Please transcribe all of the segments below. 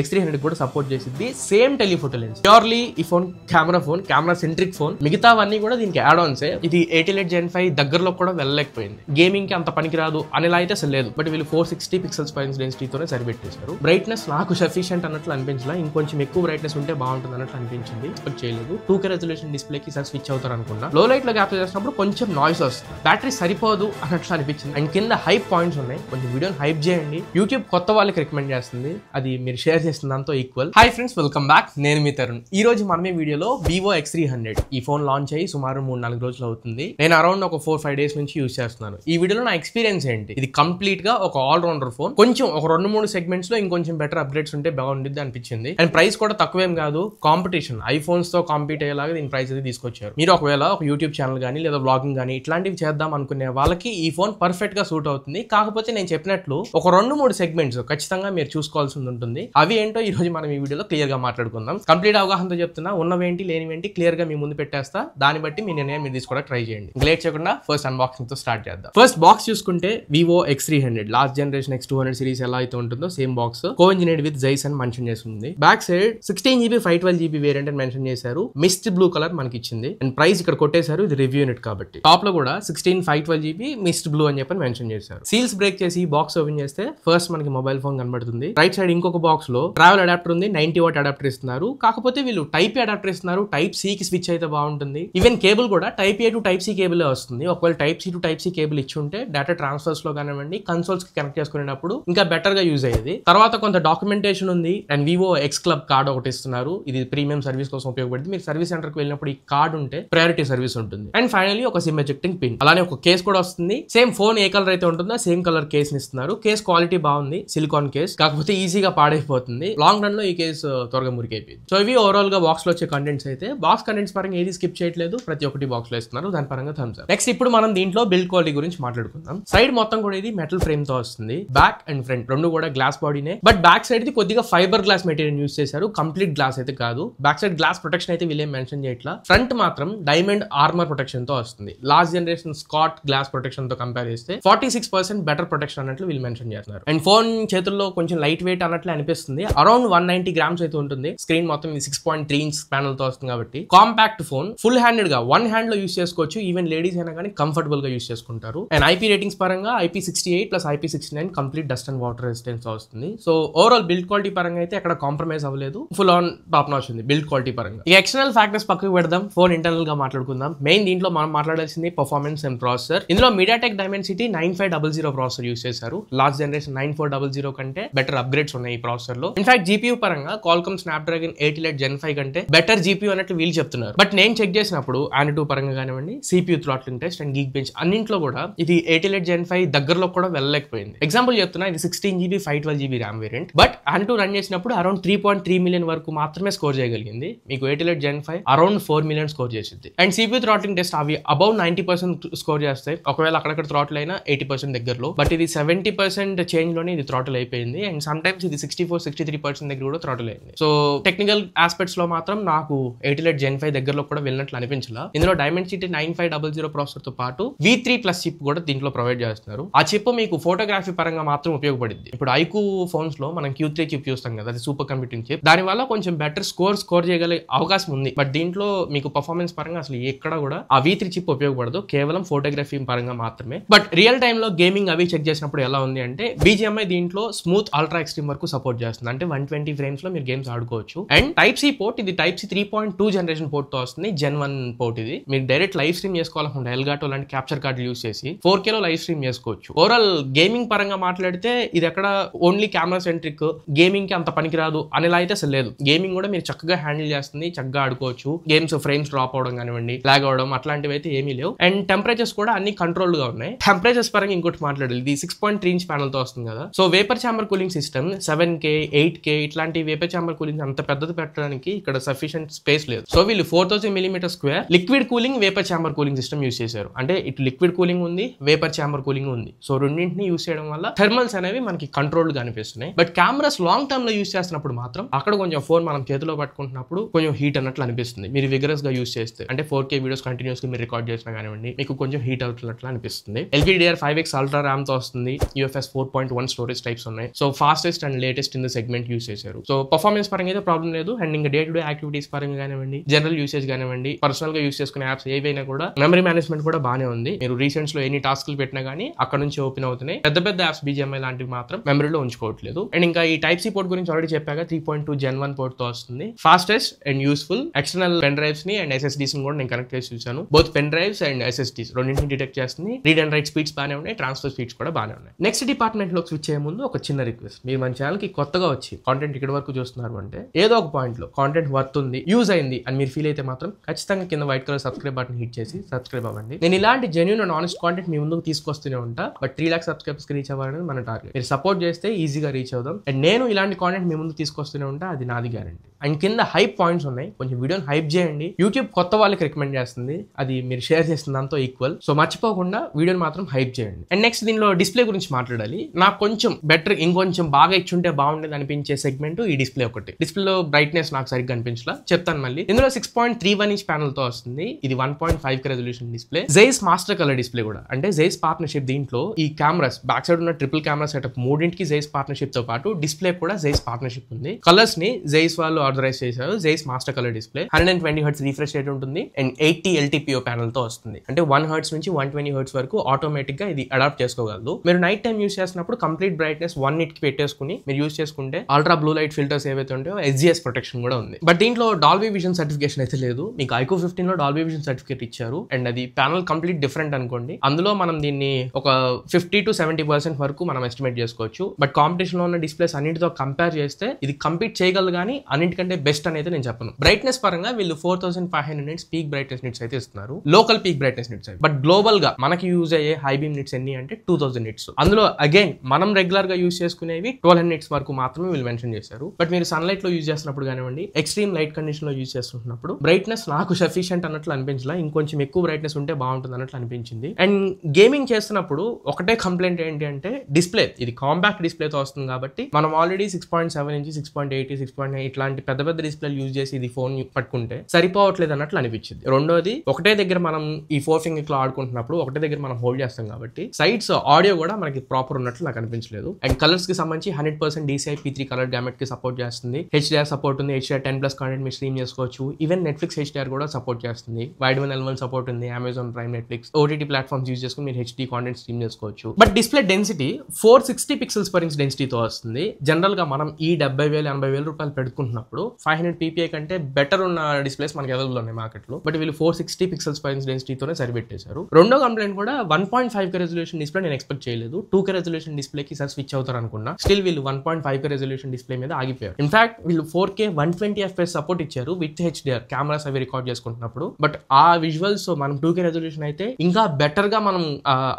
X300 కూడా support చేసిద్ది. Same telephoto lens. Purely ఈ ఫోన్ కెమెరా సెంట్రిక్ ఫోన్. మిగతావన్నీ కూడా దీనికి యాడ్ ఆన్సే. ఇది 88 Gen 5 దగ్గరలో కూడా వెళ్ళలేకపోయింది. గేమింగ్ కి అంత పనికిరాదు అనేలా అయితే అసలు లేదు. బట్ వీళ్ళు 460 పిక్సెల్స్ పైన డెన్సిటీతోనే సరిపెట్టేశారు. బ్రైట్నెస్ నాకు సఫిషియంట్ అన్నట్లు అనిపించలా. ఇంకొంచెం ఎక్కువ బ్రైట్నెస్ ఉంటే బాగుంటుంది అన్నట్లు అనిపించింది. ఎక్స్పెక్ట్ చేయలేదు. 2K రెజల్యూషన్ డిస్ప్లేకి ఈసారి స్విచ్ అవుతారు అనుకున్నా. లో లైట్ లో క్యాప్చర్ చేసినప్పుడు కొంచెం నాయిస్ వస్తుంది. బ్యాటరీ సరిపోదు అన్నట్లు అనిపించింది. అండ్ కింద హైప్ పాయింట్స్ ఉన్నాయి. కొంచెం వీడియోని హైప్ చేయండి. యూట్యూబ్ కొత్త వాళ్ళకి రికమెండ్ చేస్తుంది. అది మీరు షేర్ చేసిన దాంతో equal. Hi friends, welcome back. నేను మీ తరుణ్. ఈ రోజు మనమే వీడియోలో Vivo X300 ఈ ఫోన్ లాంచ్ అయ్యి సుమారు 3-4 రోజులు అవుతుంది. నేను అరౌండ్ ఒక 4-5 డేస్ నుంచి యూజ్ చేస్తున్నాను. ఈ వీడియోలో నా ఎక్స్పీరియన్స్ ఏంటి, ఇది కంప్లీట్ గా ఒక ఆల్ రౌండర్ ఫోన్. కొంచెం ఒక 2-3 సెగ్మెంట్స్ లో ఇంకొంచెం బెటర్ అప్గ్రేడ్స్ ఉంటే బాగుంటుంది అనిపించింది. అండ్ ప్రైస్ కూడా తక్కువేం కాదు. కాంపిటీషన్ ఐఫోన్స్ తో కాంపీట్ అయ్యేలాగా దీని ప్రైస్ అయితే తీసుకొచ్చారు. మీరు ఒకవేళ ఒక యూట్యూబ్ ఛానల్ కానీ లేదా బ్లాగింగ్ కానీ ఇట్లాంటివి చేద్దాం అనుకునే వాళ్ళకి ఈ ఫోన్ పర్ఫెక్ట్ గా సూట్ అవుతుంది. కాకపోతే నేను చెప్పినట్లు ఒక 2-3 సెగ్మెంట్స్ ఖచ్చితంగా మీరు చూసుకోవాల్సి ఉంటుంది. అవి ఏంటో ఈ రోజు మనం ఈ వీడియోలో క్లియర్ గా మాట్లాడుకుందాం. కంప్లీట్ అవగాహనతో చెప్తున్నా. ఉన్నవేంటి లేనివేంటి క్లియర్ గా మీ ముందు పెట్టేస్తా. దాన్ని బట్టి మీ నిర్ణయం మీరు తీసుకోవడానికి ట్రై చేయండి. లేట్ చేయకుండా ఫస్ట్ అన్బాక్సింగ్ తో స్టార్ట్ చేద్దాం. ఫస్ట్ బాక్స్ చూసుకుంటే Vivo X300 last generation X200 series ఎలా అయితే ఉంటుందో సేమ్ బాక్స్, కో-ఇంజనీర్డ్ విత్ జైస్ అని మెన్షన్ చేస్తుంది. Back side 16GB 512GB variant అని మెన్షన్ చేశారు. మిస్ట్ బ్లూ కలర్ మనకి ఇచ్చింది. అండ్ ప్రైస్ ఇక్కడ కొట్టేశారు. ఇది రివ్యూ యూనిట్ కాబట్టి. టాప్ లో కూడా 16 512GB మిస్ట్ బ్లూ అని చెప్పి మెన్షన్ చేశారు. సీల్స్ బ్రేక్ చేసి బాక్స్ ఓపెన్ చేస్తే ఫస్ట్ మనకి మొబైల్ ఫోన్ కనబడుతుంది. రైట్ సైడ్ ఇంకొక బాక్స్ లో ట్రావెల్ అడాప్టర్ ఉంది. 90W అడాప్టర్ ఇస్తున్నారు. కాకపోతే వీళ్ళు టైప్ అడాప్టర్ ఇస్తున్నారు. టైప్ సి కి స్విచ్ అయితే బాగుంటుంది. ఈవెన్ కేబుల్ కూడా type A to type C cable వస్తుంది. ఒకవేళ type C to type C cable ఇచ్చి ఉంటే డేటా ట్రాన్స్ఫర్స్ లో కానివ్వండి, కన్సోల్స్ కి కనెక్ట్ చేసుకునేటప్పుడు ఇంకా బెటర్ గా యూజ్ అయ్యేది. తర్వాత కొంత డాక్యుమెంటేషన్ ఉంది. And Vivo X Club card ఒకటి ఇస్తున్నారు. ఇది ప్రీమియం సర్వీస్ కోసం ఉపయోగపడుతుంది. మీరు సర్వీస్ సెంటర్ కి వెళ్ళినప్పుడు ఈ కార్డ్ ఉంటే ప్రయారిటీ సర్వీస్ ఉంటుంది. అండ్ ఫైనల్లీ ఒక సిమ్ ఎజెక్టింగ్ పిన్, అలానే ఒక కేస్ కూడా వస్తుంది. సేమ్ ఫోన్ ఏ కలర్ అయితే ఉంటుందో సేమ్ కలర్ కేస్ ని ఇస్తున్నారు. కేస్ క్వాలిటీ బాగుంది, సిలికాన్ కేస్. కాకపోతే ఈజీగా పాడైపోతుంది. లాంగ్ రన్ లో ఈ కేసు త్వరగా మురికైపోయింది. సో ఇవి ఓవరాల్ గా బాక్స్ లో వచ్చే కంటెంట్స్ అయితే. బాక్స్ కంటెంట్స్ పరంగా ఏది స్కిప్ చేయట్లేదు. ప్రతి ఒక్కటి బాక్స్ లో ఇస్తున్నారు. దాని పరంగా థమ్స్ అప్. నెక్స్ట్ ఇప్పుడు మనం దీంట్లో బిల్డ్ క్వాలిటీ గురించి మాట్లాడుకుందాం. సైడ్ మొత్తం కూడా ఇది మెటల్ ఫ్రేమ్ తో వస్తుంది. బ్యాక్ అండ్ ఫ్రంట్ రెండు కూడా గ్లాస్ బాడీనే. బట్ బ్యాక్ సైడ్ ది కొద్దిగా ఫైబర్ గ్లాస్ మెటీరియల్ యూస్ చేశారు. కంప్లీట్ గ్లాస్ అయితే కాదు. బ్యాక్ సైడ్ గ్లాస్ ప్రొటెక్షన్ అయితే వీళ్ళేం మెన్షన్ చేయట్లా. ఫ్రంట్ మాత్రం డైమండ్ ఆర్మర్ ప్రొటెక్షన్ తో వస్తుంది. Last generation Scott glass protection తో కంపేర్ చేస్తే 46% బెటర్ ప్రొటెక్షన్ అన్నట్లు వీళ్ళు మెన్షన్ చేస్తున్నారు. అండ్ ఫోన్ చేతుల్లో కొంచెం లైట్ వెయిట్ అన్నట్లు అనిపిస్తుంది. అరౌండ్ 190 grams అయితే ఉంటుంది. స్క్రీన్ మొత్తం 6.3 inch ప్యానల్ తో వస్తుంది కాబట్టి కాంపాక్ట్ ఫోన్. ఫుల్ హ్యాండెడ్ గా వన్ హ్యాండ్ లో యూస్ చేసుకోవచ్చు. ఈవెన్ లేడీస్ అయినా కానీ కంఫర్టబుల్ గా యూస్ చేసుకుంటారు. అండ్ IP రేటింగ్స్ పరంగా IP68 plus IP69 complete dust and water resistance వస్తుంది. సో ఓవరాల్ బిల్డ్ క్వాలిటీ పరంగా అయితే ఎక్కడ కాంప్రమైజ్ అవ్వలేదు. ఫుల్ ఆన్ టాప్ నాచ్ ఉంది బిల్డ్ క్వాలిటీ పరంగా. ఈ ఎక్స్టర్నల్ ఫ్యాక్టర్స్ పక్కకు పెడదాం. ఫోన్ ఇంటర్నల్ గా మాట్లాడుకుందాం. మెయిన్ దీంట్లో మనం మాట్లాడాల్సింది పర్ఫార్మెన్స్ అండ్ ప్రాసెసర్. ఇందులో MediaTek Dimensity 9500 ప్రాసెసర్ యూస్ చేశారు. లాస్ట్ జనరేషన్ 9400 కంటే బెటర్ అప్గ్రేడ్స్ ఉన్నాయి ఈ ప్రాసెసర్ లో. ఇన్ఫాక్ట్ GPU పరంగా Qualcomm Snapdragon 8 Gen 5 కంటే బెటర్ GPU అన్నట్లు వీళ్ళు చెప్తున్నారు. బట్ నేను చెక్ చేసినప్పుడు Antutu పరంగా కానివ్వండి, CPU throttling test and Geekbench అన్నింటిలో కూడా ఇది 88 Gen 5 దగ్గరలో కూడా వెళ్ళలేకపోయింది. ఎగ్జాంపుల్ చెప్తున్నా, ఇది 16GB 512GB RAM variant. But Antutu run చేసినప్పుడు అరౌండ్ 3.3 million వరకు మాత్రమే స్కోర్ చేయగలిగింది. మీకు 88 Gen 5 అరౌండ్ 4 million స్కోర్ చేసింది. అండ్ CPU థ్రాట్లింగ్ టెస్ట్ అవి అబౌవ్ 90% స్కోర్ చేస్తాయి. ఒకవేళ అక్కడక్కడ థ్రాటిల్ అయినా 80% దగ్గరలో. బట్ ఇది 70% చేంజ్ లోనే ఇది థ్రాటిల్ అయిపోయింది. అండ్ సమ్ టైమ్స్ ఇది 64-63% దగ్గర కూడా థ్రాటిల్ అయింది. సో టెక్నికల్ ఆస్పెక్ట్స్ లో మాత్రం నాకు 88 Gen 5 దగ్గరలో కూడా వెళ్ళినట్లు అనిపించలా. ఇందులో Dimensity 9500 ప్రాసెసర్ తో పాటు V3+ చిప్ కూడా దీంట్లో ప్రొవైడ్ చేస్తున్నారు. ఆ చిప్ మీకు ఫోటోగ్రఫీ పరంగా మాత్రం ఉపయోగపడింది. ఇప్పుడు ఐకు ఫోన్స్ లో మనం Q3 చిప్ చూస్తాం కదా, అది సూపర్ కంప్యూటింగ్ చిప్. దాని వల్ల కొంచెం బెటర్ స్కోర్ చేయగలిగే అవకాశం ఉంది. బట్ దీంట్లో మీకు పర్ఫార్మెన్స్ పరంగా అసలు ఎక్కడ కూడా ఆ V3 చిప్ ఉపయోగపడదు. కేవలం ఫోటోగ్రఫీ పరంగా మాత్రమే. బట్ రియల్ టైమ్ లో గేమింగ్ అవి చెక్ చేసినప్పుడు ఎలా ఉంది అంటే, BGMI దీంట్లో స్మూత్ అల్ట్రా ఎక్స్ట్రీమ్ వరకు సపోర్ట్ చేస్తుంది. అంటే 120 frames లో మీరు గేమ్స్ ఆడుకోవచ్చు. అండ్ టైప్ సి పోర్ట్, ఇది టైప్ సి 3.2 జనరేషన్ పోర్ట్ తో వస్తుంది. Gen 1 పోర్ట్ ఇది. మీరు డైరెక్ట్ లైవ్ స్ట్రీమ్ చేసుకోవాలనుకుంటే Elgato లాంటి క్యాప్చర్ కార్డులు యూస్ చేసి 4K లో లైవ్ స్ట్రీమ్ చేసుకోవచ్చు. ఓవరాల్ గేమింగ్ పరంగా మాట్లాడితే ఇది ఎక్కడ ఓన్లీ కెమెరా సెంట్రిక్, గేమింగ్ కి అంత పనికిరాదు అనేలా అయితే అసలు లేదు. గేమింగ్ కూడా మీరు చక్కగా హ్యాండిల్ చేస్తుంది, చక్కగా ఆడుకోవచ్చు. గేమ్స్ ఫ్రేమ్స్ డ్రాప్ అవడం కానివ్వండి, లాగ్ అవడం అట్లాంటివి అయితే ఏమీ లేవు. అండ్ టెంపరేచర్స్ కూడా అన్ని కంట్రోల్డ్ గా ఉన్నాయి. టెంపరేచర్స్ పరంగా ఇంకోటి మాట్లాడాలి, ఇది 6.3 inch ప్యానల్ తో వస్తుంది కదా. So vapour chamber cooling system 7K 8K ఇట్లాంటి వేపర్ ఛాంబర్ కూలింగ్ అంత పెద్దది పెట్టడానికి ఇక్కడ సఫిషియెంట్ స్పేస్ లేదు. సో వీళ్ళు 4000 mm² liquid cooling vapour chamber cooling system use చేశారు. అంటే ఇటు లిక్విడ్ కూలింగ్ ఉంది, వేపర్ ఛాంబర్ కూలింగ్ ఉంది. సో రెండింటిని యూస్ చేయడం వల్ల థర్మల్స్ అనేవి మనకి కంట్రోల్డ్ గా అనిపిస్తున్నాయి. బట్ కెమెరాస్ లాంగ్ టర్మ్ లో యూస్ చేస్తున్నప్పుడు మాత్రం అక్కడ కొంచెం ఫోన్ మనం చేతిలో పట్టుకుంటున్నప్పుడు కొంచెం హీట్ అన్నట్లు అనిపిస్తుంది. మీరు విగరస్ గా యూస్ చేస్తే, అంటే 4K వీడియోస్ కంటిన్యూస్ గా మీరు రికార్డ్ చేసినా కానివ్వండి, మీకు కొంచెం హీట్ అవుతున్నట్లు అనిపిస్తుంది. LPDDR5X అల్ట్రా ర్యామ్ తో వస్తుంది. UFS 4.1 స్టోరేజ్ టైప్స్ ఉన్నాయి. So fastest and latest in the segment segment use చేశారు. సో పర్ఫార్మెన్స్ పరంగా అయితే ప్రాబ్లం లేదు. అండ్ ఇంకా డే టు డే యాక్టివిటీస్ పరంగా కానివ్వండి, జనరల్ యూసేజ్ కానివ్వండి, పర్సనల్ గా యూస్ చేసుకునే యాప్స్ ఏవైనా కూడా మెమరీ మేనేజ్మెంట్ కూడా బానే ఉంది. మీరు రీసెంట్స్ లో ఎన్ని టాస్క్లు పెట్టినా గానీ అక్కడ నుంచి ఓపెన్ అవుతున్నాయి. పెద్ద పెద్ద యాప్స్ BGMI లాంటివి మాత్రం మెమరీలో ఉంచుకోవట్లేదు. అండ్ ఇంకా ఈ టైప్ సి పోర్ట్ గురించి ఆల్రెడీ చెప్పాక 3.2 Gen 1 పోర్ట్ తో వస్తుంది. Fastest and useful external pen drives ని అండ్ SSDs ని కూడా నేను కనెక్ట్ చేసి చూసాను. Both pen drives and SSDs రెండింటిని డిటెక్ట్ చేస్తుంది. రీడ్ అండ్ రైట్ స్పీడ్స్ బానే ఉన్నాయి, ట్రాన్స్ఫర్ స్పీడ్స్ కూడా బానే ఉన్నాయి. నెక్స్ట్ డిపార్ట్మెంట్ లోకి స్విచ్ అయ్యే ముందు ఒక చిన్న రిక్వెస్ట్. మీరు మన ఛానల్ కి కొత్తగా వచ్చి కాంటెంట్ ఇక్కడ వరకు చూస్తున్నారు అంటే ఏదో ఒక పాయింట్ లో కాంటెంట్ వర్త్ ఉంది, యూజ్ అయింది అని మీరు ఫీల్ అయితే మాత్రం ఖచ్చితంగా కింద white colour subscribe button hit చేసి సబ్స్క్రైబ్ అవ్వండి. నేను ఇలాంటి జెన్యూన్ అండ్ ఆనెస్ట్ కాంటెంట్ మీ ముందుకు తీసుకొస్తూనే ఉంటా. బట్ 3 lakhs సబ్స్క్రైబర్స్ రీచ్ అవ్వాలనేది మన టార్గెట్. మీరు సపోర్ట్ చేస్తే ఈజీగా రీచ్ అవుదాం. అండ్ నేను ఇలాంటి కాంటెంట్ మీ ముందుకు తీసుకొస్తూనే ఉంటా, అది నాది గ్యారంటీ. అండ్ కింద హైప్ పాయింట్స్ ఉన్నాయి, కొంచెం వీడియోని హైప్ చేయండి. యూట్యూబ్ కొత్త వాళ్ళకి రికమెండ్ చేస్తుంది, అది మీరు షేర్ చేసిన దాంతో ఈక్వల్. సో మర్చిపోకుండా వీడియోని మాత్రం హైప్ చేయండి. అండ్ నెక్స్ట్ దీనిలో డిస్ప్లే గురించి మాట్లాడాలి. నాకు కొంచెం బెటర్, ఇంకొంచెం బాగా ఇచ్చుంటే బాగుండేది అనిపించే సెగ్మెంట్ ఈ డిస్ప్లే ఒకటి. డిస్ప్లేలో బ్రైట్నెస్ నాకు సరిగ్గా అనిపించలా, చెప్తాను మళ్ళీ. ఇందులో 6.31 inch ప్యానల్ తో వస్తుంది. ఇది 1.5K resolution display. Zeiss master colour display కూడా, అంటే జైస్ పార్ట్నర్షిప్. దీంట్లో ఈ కెమెరాస్ బ్యాక్ సైడ్ ఉన్న ట్రిపుల్ కెమెరా సెటప్ మూడింటికి జైస్ పార్ట్నర్షిప్ తో పాటు డిస్ప్లే కూడా జైస్ పార్ట్నర్షిప్ ఉంది. కలర్స్ ని జైస్ వాళ్ళు ఆథరైజ్ చేశారు. Zeiss master colour display 120 Hz refresh rate ఉంటుంది అండ్ 80 LTPO ప్యానల్ తో వస్తుంది. అంటే 1 Hz నుంచి 120 Hz వరకు ఆటోమేటిక్ గా ఇది అడాప్ట్ చేసుకోగలదు. మీరు నైట్ టైం యూస్ చేసినప్పుడు కంప్లీట్ బ్రైట్నెస్ 1 nit కి పెట్టేసుకుని మీరు యూస్ చేసుకుంటే అల్ట్రా బ్లూ లైట్ ఫిల్టర్స్ ఏవైతే ఉంటాయో SGS ప్రొటెక్షన్ కూడా ఉంది. బట్ దీంట్లో డాల్బీ విజన్ సర్టిఫికేషన్ అయితే లేదు. మీకు IQ 15 లో డాల్బీ విజన్ సర్టిఫికేట్ ఇచ్చారు అండ్ అది ప్యానల్ కంప్లీట్ డిఫరెంట్ అనుకోండి. అందులో మనం దీన్ని ఒక 50 to 70% వరకు మనం ఎస్టిమేట్ చేసుకోవచ్చు. బట్ కాంపిటీషన్ లో ఉన్న డిస్ప్లేస్ అన్నింటితో కంపేర్ చేస్తే ఇది కంపీట్ చేయగలదు, కానీ అన్నింటికంటే బెస్ట్ అనేది నేను చెప్పను. బ్రైట్నెస్ పరంగా వీళ్ళు 4500 nits పీక్ బ్రైట్నెస్ నిట్స్ అయితే ఇస్తున్నారు, local peak brightness nits. But global గా మనకి యూజ్ అయ్యే హై బీమ్ నిట్స్ ఎన్ని అంటే 2000 nits. అందులో అగైన్ మనం రెగ్యులర్ గా యూజ్ చేసుకునేవి 1200 nits వరకు మాత్రమే వీళ్ళు మెన్షన్ చేశారు. బట్ మీరు సన్లైట్ లో యూజ్ చేస్తున్నప్పుడు కానివ్వండి, ఎక్స్ట్రీమ్ లైట్ కండిషన్ లో యూజ్ చేస్తున్నప్పుడు బ్రైట్నెస్ నాకు సఫిషియంట్ అన్నట్లు అనిపించలా, ఇంకొంచెం ఎక్కువ బ్రైట్నెస్ ఉంటే బాగుంటుంది అన్నట్లు అనిపించింది. అండ్ గేమింగ్ చేస్తున్నప్పుడు ఒకటే కంప్లైంట్ ఏంటి అంటే డిస్ప్లే, ఇది కాంపాక్ట్ డిస్ప్లే తో వస్తుంది కాబట్టి మనం ఆల్రెడీ 6.7 inch 6.8 6.9 ఇట్లాంటి పెద్ద పెద్ద డిస్ప్లేలు యూజ్ చేసి ఇది ఫోన్ పట్టుకుంటే సరిపోవట్లేదు అన్నట్లు అనిపించింది. రెండోది, ఒకటే దగ్గర మనం ఈ 4 fingers లో ఆడుకుంటున్నప్పుడు ఒకటే దగ్గర మనం హోల్డ్ చేస్తాం కాబట్టి సైడ్స్ ఆడియో కూడా మనకి ప్రాపర్ ఉన్నట్లు నాకు అనిపించలేదు. అండ్ కలర్స్ కి సంబంధించి 100% DCI P3 కలర్ గ్యామెట్ కి సపోర్ట్ చేస్తుంది. HDR సపోర్ట్ ఉంది. HDR 10+ కాంటెంట్ మీరు స్ట్రీమ్ చేసుకోవచ్చు. ఈవెన్ Netflix HDR కూడా సపోర్ట్ చేస్తుంది. వైడ్ 1L1 సపోర్ట్ ఉంది. Amazon Prime, Netflix, OTT platforms use చేసుకుని మీరు HD కాంటెంట్ స్ట్రీమ్ చేసుకోవచ్చు. But display density 460 pixels per inch డెన్సిటీతో వస్తుంది. జనరల్ గా మనం ఈ 70,000 80,000 రూపాయలు పెట్టుకుంటున్నప్పుడు 500 PPI కంటే బెటర్ ఉన్న డిస్ప్లేస్ మనకి అవైలబుల్ ఉన్నాయి మార్కెట్ లో. బట్ వీళ్ళు 460 pixels per inch డెన్సిటీతోనే సరిపెట్టేశారు. రెండో కంప్లైంట్ కూడా 1.5K రెజల్యూషన్ డిస్ప్లే నేను ఎక్స్పెక్ట్ చేయలేదు. 2K రెజల్యూషన్ డిస్ప్లేకి సార్ స్విచ్ అవుతారు అనుకున్నా. స్టిల్ వీళ్ళు 1.5K రెజల్యూషన్ డిస్ప్లే మీద ఆగిపోయారు. ఇన్ఫాక్ట్ వీళ్ళు 4K 120 FPS సపోర్ట్ ఇచ్చారు విత్ HDR కెమెరాస్ అవి రికార్డ్ చేసుకుంటున్నప్పుడు. బట్ ఆ విజువల్స్ మనం 2K రెజల్యూషన్ అయితే ఇంకా బెటర్ గా మనం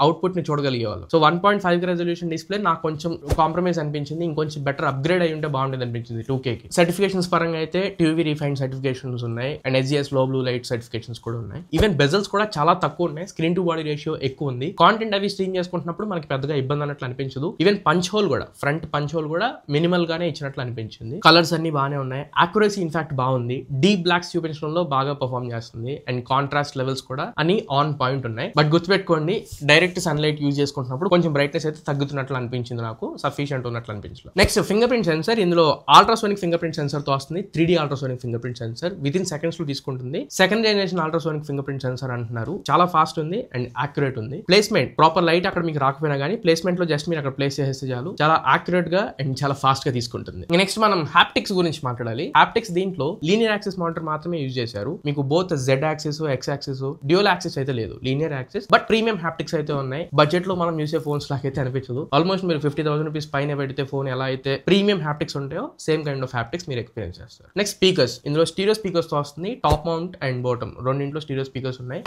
అవుట్పుట్ ని చూడగలిగే వాళ్ళు. సో 1.5K రెజల్యూషన్ డిస్ప్లే నాకు కొంచెం కాంప్రమైజ్ అనిపించింది. ఇంకొంచెం బెటర్ అప్గ్రేడ్ అయి ఉంటే బాగుండేది అనిపించింది 2K కి. సర్టిఫికేషన్స్ పరంగా అయితే TUV రిఫైన్డ్ సర్టిఫికేషన్స్ ఉన్నాయి అండ్ SGS లో బ్లూ లైట్ సర్టిఫికేషన్స్ కూడా ఉన్నాయి. ఈవెన్ బెజల్స్ కూడా చాలా తక్కువ ఉన్నాయి. స్క్రీన్ టు బాడీ రేషియో ఎక్కువ ఉంది. కాంటెంట్ అవి స్ట్రీమ్ చేసుకుంటున్నప్పుడు మనకి పెద్దగా ఇబ్బంది అన్నట్లు అనిపించదు. ఈవెన్ పంచ్ హోల్ కూడా, ఫ్రంట్ పంచ్ హోల్ కూడా మినిమల్ గానే ఇచ్చినట్లు అనిపించింది. కలర్స్ అన్ని బాగానే ఉన్నాయి. యాక్యురసీ ఇన్ఫాక్ట్ బాగుంది. డీప్ బ్లాక్స్ చూపించడంలో బాగా పర్ఫార్మ్ చేస్తుంది అండ్ కాంట్రాస్ట్ లెవెల్స్ కూడా అన్ని ఆన్ పాయింట్ ఉన్నాయి. బట్ గుర్తుపెట్టుకోండి, డైరెక్ట్ సన్లైట్ యూజ్ చేసుకుంటున్నప్పుడు కొంచెం బ్రైట్నెస్ అయితే తగ్గుతున్నట్లు అనిపించింది, నాకు సఫిషియంట్ ఉన్నట్లు అనిపించలేదు. Next finger print sensor. ఇందులో అల్ట్రాసోనిక్ ఫింగర్ ప్రింట్ సెన్సర్ తో వస్తుంది. 3D ultrasonic finger print sensor with in seconds లో తీసుకుంటుంది. Second generation ultrasonic finger print sensor అంటున్నారు. చాలా ఫాస్ట్ ఉంది అండ్ యాక్యురేట్ ఉంది. ప్లేస్మెంట్ ప్రాపర్ లైట్ అక్కడ మీకు రాకపోయినా కానీ ప్లేస్మెంట్ లో జస్ట్ మీరు అక్కడ ప్లేస్ చేస్తే చాలు, చాలా యాక్యురేట్ గా అండ్ చాలా ఫాస్ట్ గా తీసుకుంటుంది. నెక్స్ట్ మనం హాప్టిక్స్ గురించి మాట్లాడాలి. హాప్టిక్స్ దీంట్లో లీనియర్ యాక్సిస్ మానిటర్ మాత్రమే యూజ్ చేశారు. మీకు both Z axis, X axis, dual axis అయితే లేదు, linear axis. But premium haptics అయితే ఉన్నాయి. బడ్జెట్ లో మనం చూసే ఫోన్స్ లాగైతే అనిపించదు. ఆల్మోస్ట్ మీరు 50,000 రూపీస్ పైన పెడితే ఫోన్ ఎలా అయితే ప్రీమియం హాప్టిక్స్ ఉంటాయో సేమ్ కైండ్ ఆఫ్ హాప్టిక్స్ మీరు ఎక్స్పీరియన్స్ చేస్తారు. Next speakers. ఇందులో స్టీరియో స్పీకర్స్ తో వస్తుంది. టాప్ మౌంట్ అండ్ బాటమ్ రెండింట్లో స్టీరియో స్పీకర్స్ ఉన్నాయి.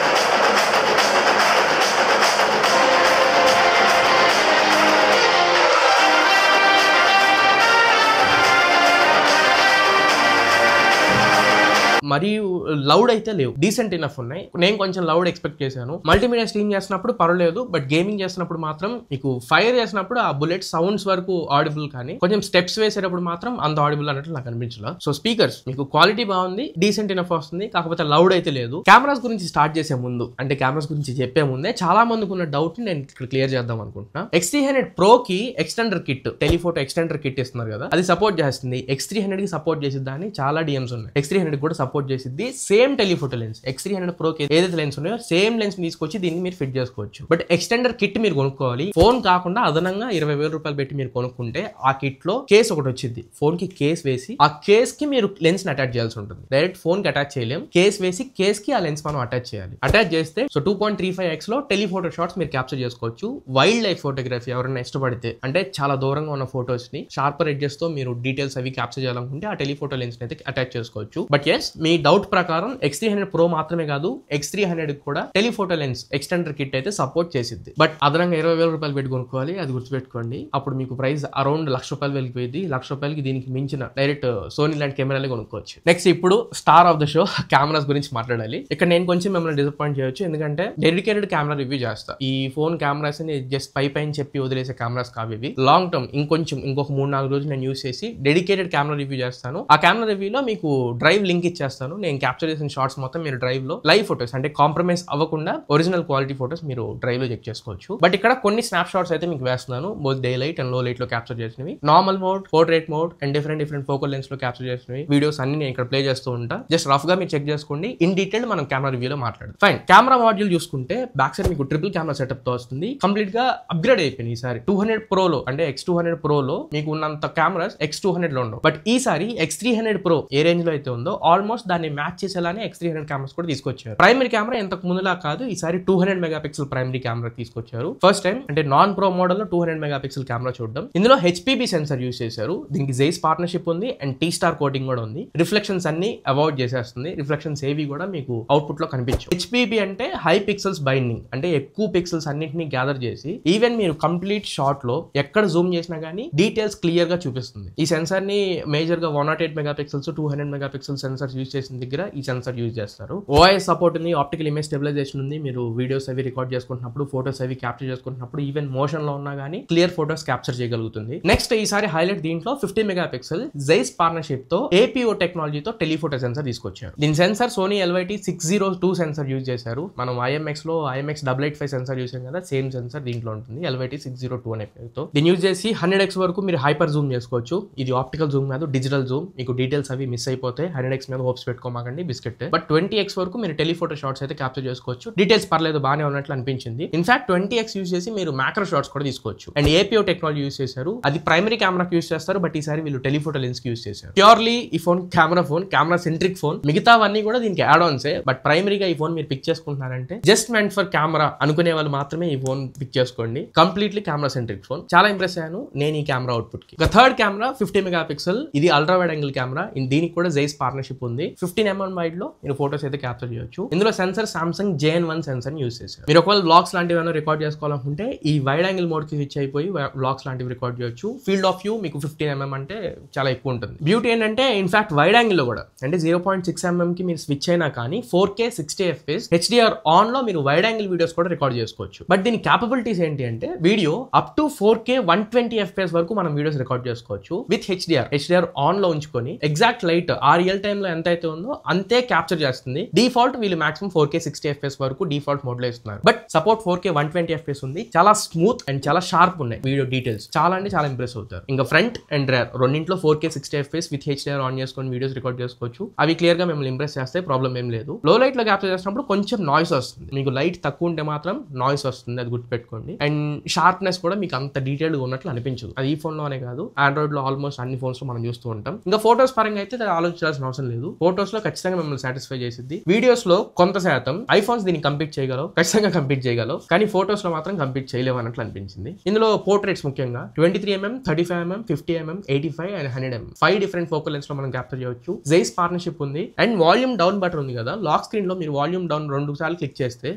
మరియు లౌడ్ అయితే లేవు, డీసెంట్ ఇనఫ్ ఉన్నాయి. నేను కొంచెం లౌడ్ ఎక్స్పెక్ట్ చేశాను. మల్టీమీడియా స్ట్రీమ్ చేసినప్పుడు పర్వాలేదు, బట్ గేమింగ్ చేసినప్పుడు మాత్రం మీకు ఫైర్ చేసినప్పుడు ఆ బుల్లెట్ సౌండ్స్ వరకు ఆడిబుల్, కానీ కొంచెం స్టెప్స్ వేసేటప్పుడు మాత్రం అంత ఆడిబుల్ అన్నట్లు నాకు అనిపించలేదు. సో స్పీకర్స్ మీకు క్వాలిటీ బాగుంది, డీసెంట్ ఇనఫ్ వస్తుంది, కాకపోతే లౌడ్ అయితే లేదు. కెమెరాస్ గురించి స్టార్ట్ చేసే ముందు, అంటే కెమెరాస్ గురించి చెప్పే ముందే చాలా మందికి ఉన్న డౌట్ ని నేను ఇక్కడ క్లియర్ చేద్దాం అనుకుంటున్నా. X300 Pro కి extender kit, telephoto extender kit ఇస్తున్నారు కదా, అది సపోర్ట్ చేస్తుంది. X300 కి సపోర్ట్ చేసిద్దా అని చాలా డిఎమ్స్ ఉన్నాయి. X300 కూడా సపోర్ట్ చేసిద్ది. Same telephoto lens X300 Pro కి ఏదైతే లెన్స్ ఉన్నాయో సేమ్ లెన్స్ తీసుకొచ్చి దీన్ని మీరు ఫిట్ చేసుకోవచ్చు. బట్ ఎక్స్టెండర్ కిట్ మీరు కొనుక్కోవాలి. ఫోన్ కాకుండా అదనంగా 20,000 రూపాయలు పెట్టి మీరు కొనుక్కుంటే ఆ కిట్ లో కేస్ ఒకటి వచ్చింది. ఫోన్ కి కేస్ వేసి ఆ కేస్ కి మీరు లెన్స్ ని అటాచ్ చేయాల్సి ఉంటుంది. డైరెక్ట్ ఫోన్ కి అటాచ్ చేయలేం, కేస్ వేసి కేస్ కి ఆ లెన్స్ మనం అటాచ్ చేయాలి. అటాచ్ చేస్తే సో 2.35x లో టెలిఫోటో షాట్స్ మీరు క్యాప్చర్ చేసుకోవచ్చు. వైల్డ్ లైఫ్ ఫోటోగ్రఫీ ఎవరైనా ఇష్టపడితే, అంటే చాలా దూరంగా ఉన్న ఫోటోస్ ని షార్పర్ ఎడ్జెస్ తో మీరు డీటెయిల్స్ అవి క్యాప్చర్ చేయాలనుకుంటే ఆ టెలిఫోటో లెన్స్ అయితే అటాచ్ చేసుకోవచ్చు. బట్ ఎస్, మీ డౌట్ ప్రకారం X300 Pro మాత్రమే కాదు, X300 కూడా టెలిఫోటో లెన్స్ ఎక్స్టెండర్ కిట్ అయితే సపోర్ట్ చేసిద్ది. బట్ అదనంగా 20,000 రూపాయలు పెట్టి కొనుక్కోవాలి, అది గుర్తుపెట్టుకోండి. అప్పుడు మీకు ప్రైస్ అరౌండ్ ₹1,00,000 వెళ్ళిపోయింది. ₹1,00,000కి దీనికి మించిన డైరెక్ట్ సోనీ లాంటి కెమెరాలే కొనుక్కోవచ్చు. నెక్స్ట్ ఇప్పుడు star of the show cameras గురించి మాట్లాడాలి. ఇక్కడ నేను కొంచెం మిమ్మల్ని డిసప్పాయింట్ చేయొచ్చు, ఎందుకంటే డెడికేటెడ్ కెమెరా రివ్యూ చేస్తా. ఈ ఫోన్ కెమెరాస్ ని జస్ట్ పైన చెప్పి వదిలేసే కెమెరాస్ కావు ఇవి. లాంగ్ టర్మ్ ఇంకొక 3-4 రోజులు నేను యూస్ చేసి డెడికేటెడ్ కెమెరా రివ్యూ చేస్తాను. ఆ కెమెరా రివ్యూలో మీకు డ్రైవ్ లింక్ ఇచ్చేస్తాను. నేను క్యాప్చర్ చేసిన షార్ట్స్ మొత్తం మీరు డ్రైవ్ లో లైవ్ ఫోటోస్, అంటే కాంప్రమైజ్ అవ్వకుండా ఒరిజినల్ క్వాలిటీ ఫోటోస్ మీరు డ్రైవ్ లో చెక్ చేసుకోవచ్చు. బట్ ఇక్కడ కొన్ని స్నాప్ షాట్స్ అయితే మీకు వేస్తున్నాను, both daylight and low light లో క్యాప్చర్ చేసినవి, normal mode, portrait mode and different focal lens లో క్యాప్చర్ చేసినవి వీడియోస్ అన్ని నేను ఇక్కడ ప్లే చేస్తూ ఉంటా. జస్ట్ రఫ్ గా మీరు చెక్ చేసుకోండి. ఇన్ డీటెయిల్ మనం కెమెరా రివ్యూలో మాట్లాడదాం. ఫైన్. కెమెరా మాడ్యూల్ చూసుకుంటే బ్యాక్ సైడ్ మీకు ట్రిపుల్ కెమెరా సెటప్ తో వస్తుంది. కంప్లీట్ గా అప్గ్రేడ్ అయిపోయింది ఈసారి. 200 Pro లో, అంటే X200 Pro లో మీకు ఉన్నంత కెమెరాస్ X200 లో ఉండవు. బట్ ఈసారి X300 Pro ఏ రేంజ్ లో అయితే ఉందో ఆల్మోస్ట్ దాన్ని మ్యాచ్ చేసేలానే X300 కెమెరాస్ కూడా తీసుకొచ్చారు. ప్రైమరీ కెమెరా ఎంతకు ముందులా కాదు, ఈసారి 200 మెగాపిక్సెల్ ప్రైమరీ కెమెరా తీసుకొచ్చారు. ఫస్ట్ టైం అంటే నాన్ ప్రో మోడల్ లో 200 మెగాపిక్సెల్ కెమెరా చూడడం. ఇందులో HPB సెన్సర్ యూస్ చేశారు. దీనికి జైస్ పార్ట్నర్షిప్ ఉంది అండ్ T-Star కోటింగ్ కూడా ఉంది. రిఫ్లెక్షన్స్ అన్ని అవాయిడ్ చేసేస్తుంది. రిఫ్లెక్షన్స్ ఏవి కూడా మీకు అవుట్పుట్ లో కనిపించవు. HPB అంటే హై పిక్సెల్స్ బైండింగ్, అంటే ఎక్కువ పిక్సెల్స్ అన్నింటినీ గ్యాదర్ చేసి ఈవెన్ మీరు కంప్లీట్ షాట్ లో ఎక్కడ జూమ్ చేసినా గానీ డీటెయిల్స్ క్లియర్ గా చూపిస్తుంది. ఈ సెన్సర్ ని మేజర్ గా 108 మెగాపిక్సెల్స్ 200 మెగాపిక్సెల్ సెన్సర్ యూజ్ చేసిన దగ్గర ఈ సెన్సర్ యూజ్ చేస్తారు. OIS సపోర్ట్ ఉంది, ఆప్టికల్ ఇమేజ్ స్టెబిలైజేషన్ ఉంది. మీరు వీడియోస్ అవి రికార్డ్ చేసుకుంటున్నప్పుడు, ఫోటోస్ అవి క్యాప్చర్ చేసుకుంటున్నప్పుడు ఈవెన్ మోషన్ లో ఉన్నా గానీ క్లియర్ ఫోటోస్ క్యాప్చర్ చేయగలుగుతుంది. నెక్స్ట్ ఈసారి హైలైట్ దీంట్లో 50 మెగాపిక్సెల్ జైస్ పార్ట్నర్షిప్ తో APO టెక్నాలజీతో టెలిఫోటో సెన్సర్ తీసుకొచ్చారు. దీని sensor Sony LYT602 sensor use చేశారు. మనం IMX లో IMX885 సెన్సర్ యూజ్ చేసాం కదా, సేమ్ సెన్సర్ దీంట్లో ఉంటుంది LYT602 అనే పేరుతో. దీన్ని యూజ్ చేసి 100x వరకు మీరు హైపర్ జూమ్ చేసుకోవచ్చు. ఇది ఆప్టికల్ జూమ్ కాదు, డిజిటల్ జూమ్. మీకు డీటెయిల్స్ అవి మిస్ అయిపోతాయి. 100x మీద హోప్స్ పెట్టుకోమాకండి, బిస్కెట్. బట్ 20x వరకు మీరు టెలిఫోటో షాట్స్ అయితే క్యాప్చర్ చేసుకోవచ్చు. డీటెయిల్స్ పర్లేదు, బాగానే ఉన్నట్లు అనిపించింది. ఇన్ఫాక్ట్ 20x యూజ్ చేసి మీరు మ్యాక్రో షాట్స్ కూడా తీసుకోవచ్చు. అండ్ APO టెక్నాలజీ యూజ్ చేశారు. అది ప్రైమరీ కెమెరాకి యూజ్ చేస్తారు, బట్ ఈసారి వీళ్ళు టెలిఫోటో లెన్స్ కి యూజ్ చేశారు. ప్యూర్లీ ఈ ఫోన్ కెమెరా సెంట్రిక్ ఫోన్. మిగతావన్నీ కూడా దీనికి యాడ్ ఆన్సే. బట్ ప్రైమరీగా ఈ ఫోన్ మీరు పిక్ చేసుకుంటున్నారంటే జస్ట్ మెంట్ ఫర్ కెమెరా అనుకునే వాళ్ళు మాత్రమే ఈ ఫోన్ పిక్ చేసుకోండి. Completely camera centric phone. చాలా ఇంప్రెస్ అయ్యాను నేను ఈ కెమెరా అవుట్పుట్ కి. Third camera 50 megapixel. ఇది అల్ట్రా వైడ్ యాంగిల్ కెమెరా. దీనికి కూడా జైస్ పార్ట్నర్షిప్ ఉంది. 15mm వైడ్ లో మీరు ఫోటోస్ అయితే క్యాప్చర్ చేయొచ్చు. ఇందులో sensor Samsung JN1 sensor use చేశారు. మీరు ఒకవేళ బ్లాగ్స్ లాంటివి ఏమైనా రికార్డ్ చేసుకోవాలనుకుంటే ఈ వైడ్ యాంగిల్ మోడ్ కి స్విచ్ అయిపోయి బ్లాగ్స్ లాంటివి రికార్డ్ చేయొచ్చు. ఫీల్డ్ ఆఫ్ వ్యూ మీకు 15mm అంటే చాలా ఎక్కువ ఉంటుంది. బ్యూటీ ఏంటంటే ఇన్ఫాక్ట్ వైడ్ యాంగిల్ లో కూడా, అంటే 0.6mm కి మీరు స్విచ్ అయినా కానీ 4K 60fps HDR ఆన్ లో మీరు వైడ్ యాంగిల్ వీడియోస్ కూడా రికార్డ్ చేసుకోవచ్చు. బట్ దీని క్యాపబిలిటీస్ ఏంటి అంటే video up to 4K 120fps వరకు మనం వీడియోస్ రికార్డ్ చేసుకోవచ్చు విత్ HDR ఆన్ లో ఉంచుకొని ఎగ్జాక్ట్ లైట్ ఆ రియల్ టైమ్ లో ఎంత అయితే ఉందో అంతే క్యాప్చర్ చేస్తుంది. డిఫాల్ట్ వీళ్ళు మాక్సిమం 4K 60fps వరకు డిఫాల్ట్ మోడ్ లో ఇస్తున్నారు. బట్ సపోర్ట్ 4K 120fps ఉంది. చాలా స్మూత్ అండ్ చాలా షార్ప్ ఉన్నాయి వీడియో డీటెయిల్స్. చాలా అంటే చాలా ఇంప్రెస్ అవుతారు. ఇంకా ఫ్రంట్ అండ్ రేర్ రెండింటిలో 4K 60fps with HDR on చేసుకొని వీడియోస్ రికార్డ్ చేసుకోవచ్చు. అవి క్లియర్ గా మిమ్మల్ని ఇంప్రెస్ చేస్తే ప్రాబ్లం ఏం లేదు. లో లైట్ లో క్యాప్చర్ చేసినప్పుడు కొంచెం నాయిస్ వస్తుంది. మీకు లైట్ తక్కువ ఉంటే మాత్రం నాయిస్ వస్తుంది, అది గుర్తుపెట్టుకోండి. అండ్ షార్ప్నెస్ కూడా మీకు అంత డీటెయిల్ గా ఉన్నట్లు అనిపించదు. అది ఈ ఫోన్ లోనే కాదు, ఆండ్రాయిడ్ లో ఆల్మోస్ట్ అన్ని ఫోన్స్ లో మనం చూస్తూ ఉంటాం. ఇంకా ఫోటోస్ పరంగా అయితే ఆలోచించాల్సిన అవసరం లేదు. ఫోటోస్ లో ఖచ్చితంగా మిమ్మల్ని సాటిస్ఫై చేసిద్ది. వీడియోస్ లో కొంత శాతం ఐఫోన్స్ దీన్ని కంపీట్ చేయగలవు, ఖచ్చితంగా కంపీట్ చేయగలవు. కానీ ఫోటోస్ లో మాత్రం కంపీట్ చేయలేవు అన్నట్లు అనిపించింది. ఇందులో పోర్ట్రేట్స్ ముఖ్యంగా 23mm 35mm 50mm 85 and 100mm 5 different focal lens లో మనం క్యాప్చర్ చేయవచ్చు. జైస్ పార్ట్నర్షిప్ ఉంది. అండ్ వాల్యూమ్ డౌన్ బటన్ ఉంది కదా, లాక్ స్క్రీన్ లో మీరు వాల్యూమ్ డౌన్ 2 సార్లు క్లిక్ చేస్తే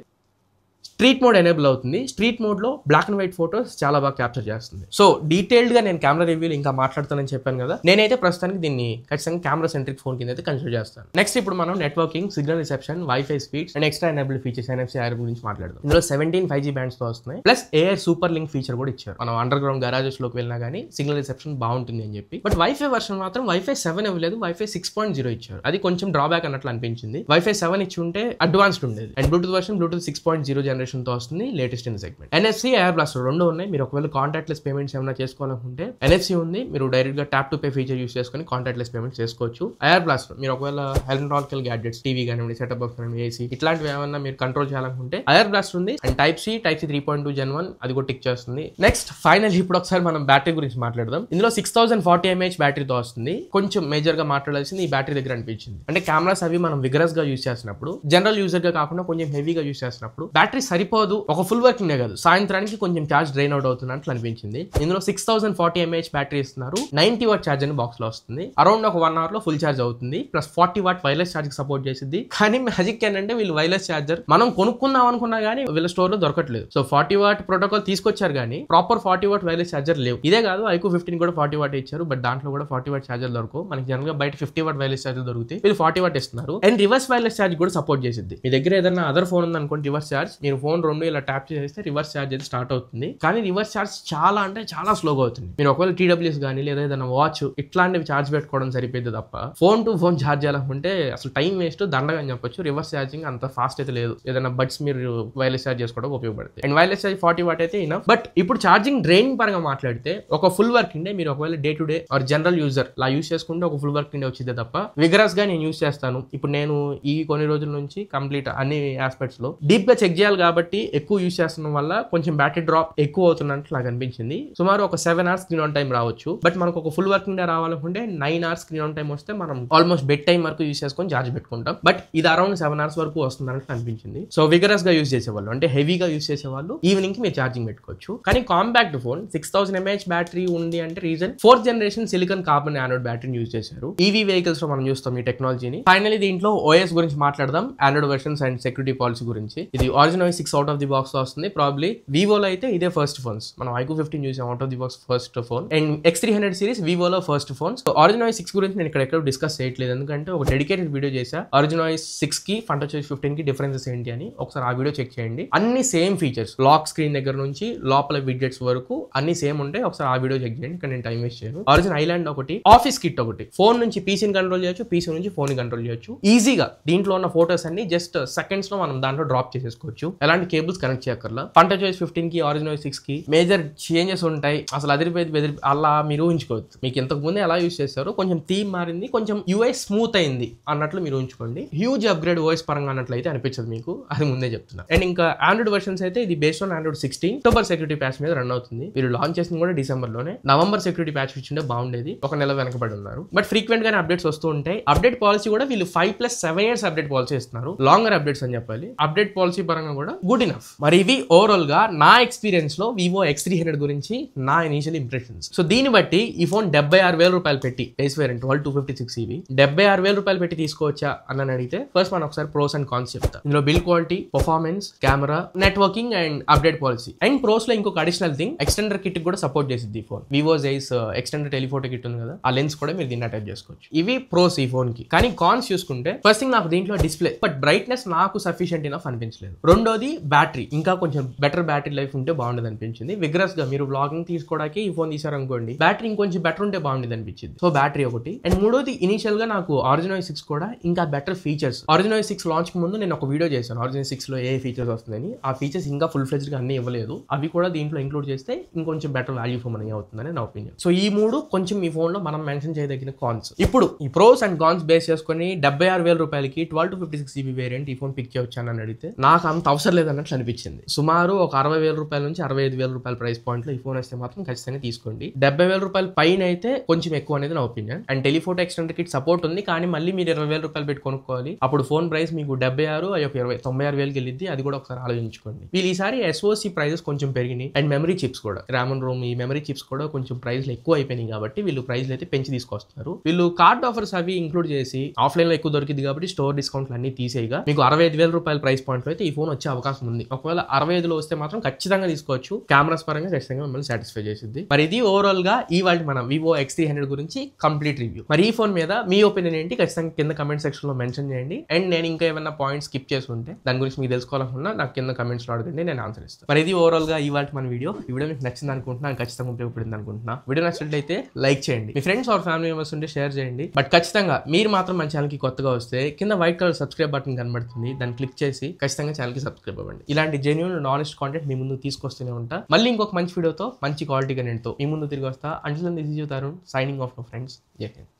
స్ట్రీట్ మోడ్ ఎనేబుల్ అవుతుంది. స్ట్రీట్ మోడ్ లో బ్లాక్ అండ్ వైట్ ఫోటోస్ చాలా బాగా క్యాప్చర్ చేస్తుంది. సో డీటెయిల్డ్ గా నేను కెమెరా రివ్యూలు ఇంకా మాట్లాడతానని చెప్పాను కదా, నేనైతే ప్రస్తుతానికి దీన్ని ఖచ్చితంగా కెమెరా సెంట్రిక్ ఫోన్ కింద అయితే కన్సిడర్ చేస్తాను. నెక్స్ట్ ఇప్పుడు మనం networking, signal reception, wifi speeds and extra enable features NFC IR గురించి మాట్లాడదాం. ఇందులో 17 5G బ్యాండ్స్ తో వస్తున్నాయి. Plus AI super link feature కూడా ఇచ్చారు. మనం అండర్ గ్రౌండ్ గరాజెస్ లోకి వెళ్ళినా కానీ సిగ్నల్ రిసెప్షన్ బాగుంటుంది అని చెప్పి. బట్ వైఫై వర్షన్ మాత్రం వైఫై 7 ఇవ్వలేదు, వైఫై 6.0 ఇచ్చారు. అది కొంచెం డ్రాబ్యాక్ అన్నట్లు అనిపించింది. వైఫై 7 ఇచ్చి ఉంటే అడ్వాన్స్డ్ ఉండేది. And Bluetooth version Bluetooth 6.0 generation తో వస్తుంది, latest in segment. NFC IR blaster రెండు ఉన్నాయి. మీరు ఒకవేళ కాంటాక్ట్లెస్ పేమెంట్స్ ఏమైనా చేసుకోవాలనుకుంటే NFC ఉంది, మీరు డైరెక్ట్ గా tap to pay feature use చేసుకుని కాంటాక్ట్లెస్ పేమెంట్స్ చేసుకోవచ్చు. IR బ్లాస్టర్ మీరు ఒకవేళ ఎలక్ట్రానికల్ గ్యాడ్జెట్స్, టీవీ కానివ్వండి, సెటప్ బాక్స్ కానివ్వండి, AC ఇట్లాంటివి ఏమైనా మీరు కంట్రోల్ చేయాలనుకుంటే IR బ్లాస్టర్ ఉంది. అండ్ టైప్ సి 3.2 Gen 1 అది కూడా టిక్ చేస్తుంది. నెక్స్ట్ ఫైనల్ ఇప్పుడు ఒకసారి మనం బ్యాటరీ గురించి మాట్లాడదాం. ఇందులో 6040 mAh బ్యాటరీతో వస్తుంది. కొంచెం మేజర్ గా మాట్లాడాల్సింది ఈ బ్యాటరీ దగ్గర అనిపించింది. అంటే కెమెరాస్ అవి మనం విగరస్ గా యూస్ చేసినప్పుడు, జనరల్ యూజర్ గా కాకుండా కొంచెం హెవీగా యూస్ చేసినప్పుడు బ్యాటరీ సరిపోదు, ఒక ఫుల్ వర్కింగ్ కాదు, సాయంత్రానికి కొంచెం ఛార్జ్ డ్రైన్ అవుట్ అవుతున్నట్లు అనిపించింది. ఇందులో 6040 mAh బ్యాటరీ ఇస్తున్నారు. 90 వాట్ ఛార్జ్ అని బాక్స్ లో వస్తుంది. అరౌండ్ ఒక 1 అవర్ లో ఫుల్ ఛార్జ్ అవుతుంది. ప్లస్ 40 వాట్ వైర్లెస్ ఛార్జ్ కి సపోర్ట్ చేసింది. కానీ మ్యాజిక్ ఏంటంటే వీళ్ళు వైర్లెస్ ఛార్జర్ మనం కొనుక్కుందాం అనుకున్నా గానీ వీళ్ళ స్టోర్ లో దొరకట్లేదు. సో 40 వాట్ ప్రోటోకాల్ తీసుకొచ్చారు కానీ ప్రాపర్ 40 వాట్ వైర్లెస్ ఛార్జర్ లేవు. ఇదే కాదు iQOO 15 కూడా 40 వాట్ ఇచ్చారు. బట్ దాంట్లో కూడా 40 వాట్ ఛార్జర్ దొరకవు. మనకి జనరల్ గా బయట 50 వాట్ వైర్లెస్ ఛార్జర్ దొరుకుతాయి. వీళ్ళు 40 వాట్ ఇస్తున్నారు. అండ్ రివర్స్ వైర్లెస్ ఛార్జ్ కూడా సపోర్ట్ చేసింది. మీ దగ్గర ఏదైనా అదర్ ఫోన్ ఉంది అనుకోండి, రివర్స్ ఛార్జ్ మీరు ఫోన్ రెండు ఇలా ట్యాప్ చేస్తే రివర్స్ ఛార్జ్ అయితే స్టార్ట్ అవుతుంది. కానీ రివర్స్ ఛార్జ్ చాలా అంటే చాలా స్లోగా అవుతుంది. మీరు ఒకవేళ TWS కానీ లేదా ఏదైనా వాచ్ ఇట్లాంటివి ఛార్జ్ పెట్టుకోవడం సరిపోయింది తప్ప ఫోన్ టు ఫోన్ ఛార్జ్ చేయాలనుకుంటే అసలు టైం వేస్ట్, దండగా అని చెప్పొచ్చు. రివర్స్ ఛార్జింగ్ అంత ఫాస్ట్ అయితే లేదు. ఏదైనా బడ్స్ మీరు వైర్లెస్ ఛార్జ్ చేసుకోవడం ఉపయోగపడుతుంది. అండ్ వైర్లెస్ ఛార్జ్ 40 వాట్ అయితే ఇనఫ్. బట్ ఇప్పుడు ఛార్జింగ్ డ్రైన్ పరంగా మాట్లాడితే ఒక ఫుల్ వర్కింగ్ డే మీరు ఒకవేళ day to day or general user law use చేసుకుంటే ఒక ఫుల్ వర్కింగ్ డే వచ్చిందే తప్ప విగరస్ గా నేను యూస్ చేస్తాను. ఇప్పుడు నేను ఈ కొన్ని రోజుల నుంచి కంప్లీట్ అన్ని ఆస్పెక్ట్స్ లో డీప్ గా చెక్ చేయాలి కాబట్టి ఎక్కువ యూస్ చేస్తున్న వల్ల కొంచెం బ్యాటరీ డ్రాప్ ఎక్కువ అవుతున్నట్టు నాకు అనిపించింది. సుమారు ఒక 7 hours స్క్రీన్ ఆన్ టైం రావచ్చు. బట్ మనకు ఒక ఫుల్ వర్కింగ్ డే రావాలనుకుంటే 9 hours స్క్రీన్ ఆన్ టైం వస్తే మనం ఆల్మోస్ట్ బెడ్ టైం వరకు యూస్ చేసుకొని ఛార్జ్ పెట్టుకుంటాం. బట్ ఇది అరౌండ్ 7 hours వరకు వస్తుంది అన్నట్టు అనిపించింది. సో విగరస్ గా యూస్ చేసేవాళ్ళు, అంటే హెవీగా యూస్ చేసేవాళ్ళు ఈవినింగ్ కి మీరు ఛార్జింగ్ పెట్టుకోవచ్చు. కానీ కాంపాక్ట్ ఫోన్ 6000 mAh బ్యాటరీ ఉంది అంటే reason 4th generation silicon carbon anode బ్యాటరీని యూస్ చేశారు. ఈవీ వెహికల్స్ లో మనం చూస్తాం ఈ టెక్నాలజీని. ఫైనల్లీ దీంట్లో OS గురించి మాట్లాడదాం, Android versions and security policy గురించి. ఇది Origin OS 6 out of the box వస్తుంది. ప్రాబ్లీ వివోలో అయితే ఇదే ఫస్ట్ ఫోన్స్. మనం iQOO 15 చూసాం out of the box first phone. And X300 series వివోలో first phone. So Origin OS 6 గురించి నేను ఇక్కడ డిస్కస్ చేయట్లేదు, ఎందుకంటే ఒక డెడికేటెడ్ వీడియో చేశా Origin OS 6 కి FunTouch 15 కి డిఫరెన్సెస్ ఏంటి అని. ఒకసారి ఆ వీడియో చెక్ చేయండి. అన్ని సేమ్ ఫీచర్స్, లాక్ స్క్రీన్ దగ్గర నుంచి లోపల విడ్జెట్స్ వరకు అన్ని సేమ్ ఉంటాయి. ఒకసారి ఆ వీడియో చెక్ చేయండి. ఇక్కడ నేను టైం వేస్ట్ చేయను. Origin ఐలాండ్ ఒకటి, ఆఫీస్ కిట్ ఒకటి. ఫోన్ నుంచి పీసీని కంట్రోల్ చేయొచ్చు, పీసీ నుంచి ఫోన్ కంట్రోల్ చేయొచ్చు ఈజీగా. దీంట్లో ఉన్న ఫోటోస్ అన్ని జస్ట్ సెకండ్స్ లో మనం దాంట్లో డ్రాప్ చేసేసుకోవచ్చు. ఎలాంటి కేబుల్స్ కనెక్ట్ చేయక్కర్లా. FunTouch 15 కి Origin OS 6 కి మేజర్ చేంజెస్ ఉంటాయి. అసలు అదిరిపోయి అలా మీరు ఊహించుకోవచ్చు. మీకు ఇంతకు ముందే ఎలా యూస్ చేస్తారో కొంచెం థీమ్ మారింది, కొంచెం UI స్మూత్ అయింది అన్నట్లు మీరు ఉంచుకోండి. హ్యూజ్ అప్గ్రేడ్ OS పరంగా అన్నట్లు అయితే అనిపించదు మీకు, అది ముందే చెప్తున్నా. అండ్ ఇంకా ఆండ్రాయిడ్ వర్షన్స్ అయితే ఇది based on Android 16 October security patch మీద రన్ అవుతుంది. వీళ్ళు లాంచ్ చేసింది కూడా డిసెంబర్ లోనే. నవంబర్ సెక్యూరిటీ ప్యాచ్ ఇచ్చిండే బాగుండేది, ఒక నెల వెనకబడి ఉన్నారు. బట్ ఫ్రీక్వెంట్ గానే అప్డేట్స్ వస్తూ ఉంటాయి. అప్డేట్ పాలసీ కూడా వీళ్ళు 5+7 years అప్డేట్ పాలసీ ఇస్తున్నారు. లాంగర్ అప్డేట్స్ అని చెప్పాలి. అప్డేట్ పాలసీ పరంగా కూడా గుడ్ ఇనఫ్. మరి ఇవి ఓవరాల్ గా నా ఎక్స్పీరియన్స్ లో వివో X300 గురించి నా ఇనిషియల్ ఇంప్రెషన్స్. సో దీన్ని బట్టి ఈ ఫోన్ 76,000 రూపాయలు పెట్టి బేస్ వేరియంట్ 256GB 76,000 రూపాయలు పెట్టి తీసుకోవచ్చా అని అడిగితే ఫస్ట్ మనం ఒకసారి ప్రోస్ అండ్ కాన్స్ చెప్తా. ఇందులో build quality, performance, camera, networking and update policy. And pros లో ఇంకొక అడిషనల్ థింగ్, ఎక్స్టెండర్ కిట్ కూడా సపోర్ట్ చేసింది ఈ phone. Vivo Zeiss extender telephoto kit ఉంది కదా, ఆ లెన్స్ కూడా మీరు దీన్ని అటాచ్ చేసుకోవచ్చు. ఇవి ప్రోస్ ఈ ఫోన్ కి. కానీ కాన్స్ చూసుకుంటే ఫస్ట్ థింగ్ నాకు దీంట్లో డిస్ప్లే, బట్ బ్రైట్నెస్ నాకు సఫిషియెంట్ ఇనఫ్ అనిపించలేదు. రెండోది బ్యాటరీ, ఇంకా కొంచెం బెటర్ బ్యాటరీ లైఫ్ ఉంటే బాగుండేది అనిపించింది. విగ్రస్ గా మీరు వ్లాగింగ్ తీసుకోవడానికి ఈ ఫోన్ తీసారనుకోండి, బ్యాటరీ ఇంకొంచెం బెటర్ ఉంటే బాగుండేది అనిపించింది. సో బ్యాటరీ ఒకటి. అండ్ మూడోది ఇనిషియల్ గా నాకు Origin OS 6 కూడా ఇంకా better features. Origin OS 6 launch కి ముందు నేను ఒక వీడియో చేశాను Origin 6 లో ఏ ఫీచర్స్ వస్తుందని. ఆ ఫీచర్స్ ఇంకా ఫుల్ ఫ్లెజ్డ్ గా అన్ని ఇవ్వలేదు. అవి కూడా దీంట్లో ఇంక్లూడ్ చేస్తే ఇంకొంచెం బెటర్ వాల్యూ ఫర్ మనీ అవుతుందని నా ఒపీనియన్. సో ఈ మూడు కొంచెం ఈ ఫోన్ లో మనం మెన్షన్ చేయదగిన కాన్స్. ఇప్పుడు ఈ ప్రోస్ అండ్ కాన్స్ బేస్ చేసుకుని 76,000 రూపాయలకి 12 to 56GB వేరియంట్ ఈ ఫోన్ పిక్ చేయొచ్చాను అని అడిగితే నాకు అంత అవసరం లేదన్నట్లు అనిపించింది. సుమారు ఒక 60,000 రూపాయల నుంచి 65,000 రూపాయల ప్రైస్ పాయింట్ లో ఈ ఫోన్ వస్తే మాత్రం ఖచ్చితంగా తీసుకోండి. 70,000 రూపాయల పైన అయితే కొంచెం ఎక్కువ అనేది నా opinion. And telephoto extender kit support ఉంది, కానీ మళ్ళీ మీరు 20,000 రూపాయలు పెట్టి కొనుక్కోవాలి. అప్పుడు ఫోన్ ప్రైస్ మీకు 76, 96,000 వెళ్ళిద్ది. అది కూడా ఒకసారి ఆలోచించుకోండి. వీళ్ళు ఈసారి SoC ప్రైజెస్ కొంచెం పెరిగినాయి. అండ్ మెమరీ చిప్స్ కూడా, RAM and ROM ఈ మెమరీ చిప్స్ కూడా కొంచెం ప్రైస్లు ఎక్కువ అయిపోయినాయి కాబట్టి వీళ్ళు ప్రైస్లు అయితే పెంచి తీసుకొస్తున్నారు. వీళ్ళు కార్డ్ ఆఫర్స్ అవి ఇంక్లూడ్ చేసి ఆఫ్లైన్ లో ఎక్కువ దొరికింది కాబట్టి స్టోర్ డిస్కౌంట్లు అన్ని తీసేయగా మీకు 65,000 రూపాయల ప్రైస్ పాయింట్ లో అయితే ఈ ఫోన్ వచ్చే అవకాశం ఉంది. ఒకవేళ 65లో వస్తే మాత్రం ఖచ్చితంగా తీసుకోవచ్చు. కెమెరాస్ పరంగా ఖచ్చితంగా మిమ్మల్ని సాటిస్ఫై చేసింది. మరి ఇది ఓవరాల్ గా ఇవాళ మన వివో X300 గురించి కంప్లీట్ రివ్యూ. మరి ఈ ఫోన్ మీద మీ ఒపీనియన్ ఏంటి ఖచ్చితంగా కింద కమెంట్ సెక్షన్ లో మెన్షన్ చేయండి. అండ్ నేను ఇంకా ఏమైనా పాయింట్స్ స్కిప్ చేసి ఉంటే దాని గురించి మీకు తెలుసుకోవాలనుకున్నా నాకు కింద కమెంట్స్ లో అడగండి, నేను ఆన్సర్ ఇస్తాను. మరి ఇది ఓవరాల్ గా ఇవాళ మన వీడియో. ఈ వీడియో మీకు నచ్చింది అనుకుంటున్నాను, ఖచ్చితంగా ఉపయోగపడింది అనుకుంటున్నా. వీడియో నచ్చినట్లయితే లైక్ చేయండి, మీ ఫ్రెండ్స్ ఆర్ ఫ్యామిలీ మెంబర్స్ ఉంటే షేర్ చేయండి. బట్ ఖచ్చితంగా మీరు మాత్రం మన ఛానల్ కి కొత్తగా వస్తే కింద వైట్ కలర్ సబ్స్క్రైబ్ బటన్ కనబడుతుంది, దాన్ని క్లిక్ చేసి ఖచ్చితంగా ఛానల్ కి సబ్స్క్రైబ్ అవ్వండి. ఇలాంటి జెన్యూన్ నాలెడ్జ్ కాంటెంట్ మీ ముందు తీసుకొస్తూనే ఉంటా. మళ్ళీ ఇంకొక మంచి వీడియోతో మంచి క్వాలిటీ కంటెంట్తో మీ ముందు తిరిగి వస్తా. Until then this is your Tarun signing off my friends. జై హింద్.